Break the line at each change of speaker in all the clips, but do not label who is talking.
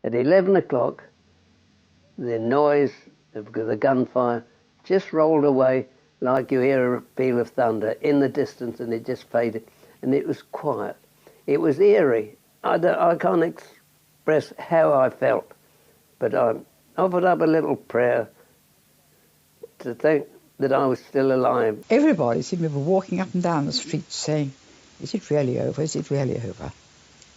At 11 o'clock, the noise of the gunfire just rolled away like you hear a peal of thunder in the distance, and it just faded, and it was quiet. It was eerie. I can't express how I felt, but I offered up a little prayer to thank that I was still alive.
Everybody seemed to be walking up and down the street saying, "Is it really over? Is it really over?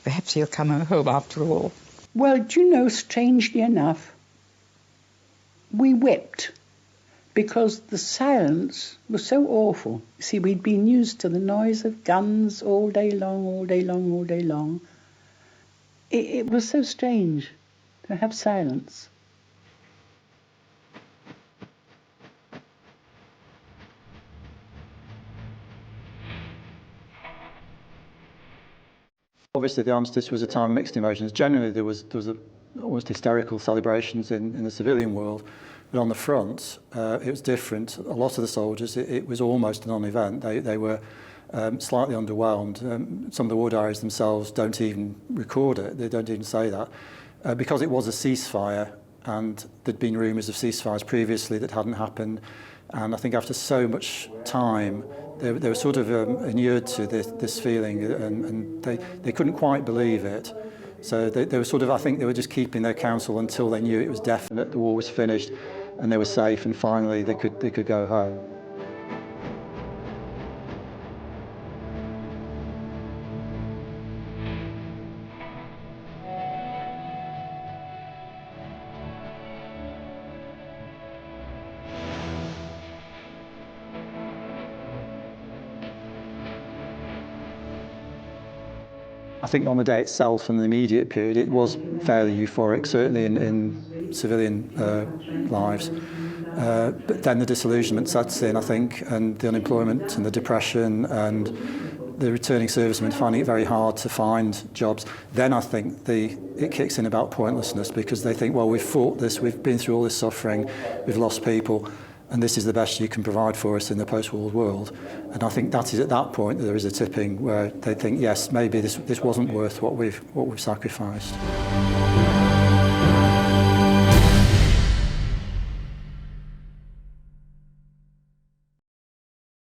Perhaps he'll come home after all."
Well, do you know, strangely enough, we wept because the silence was so awful. You see, we'd been used to the noise of guns all day long, all day long, all day long. It was so strange to have silence.
Obviously, the Armistice was a time of mixed emotions. Generally, there was almost hysterical celebrations in the civilian world, but on the front, it was different. A lot of the soldiers, it was almost a non-event. They were slightly underwhelmed. Some of the war diaries themselves don't even record it. They don't even say that. Because it was a ceasefire, and there'd been rumours of ceasefires previously that hadn't happened. And I think after so much time, they were sort of inured to this feeling, and they couldn't quite believe it. So they were sort of, I think they were just keeping their counsel until they knew it was definite, the war was finished, and they were safe, and finally they could go home. I think on the day itself and the immediate period, it was fairly euphoric, certainly in civilian lives. But then the disillusionment sets in, I think, and the unemployment and the depression and the returning servicemen finding it very hard to find jobs. Then I think it kicks in about pointlessness, because they think, well, we've fought this, we've been through all this suffering, we've lost people, and this is the best you can provide for us in the post-war world. And I think that is at that point that there is a tipping where they think, yes, maybe this wasn't worth what we've sacrificed.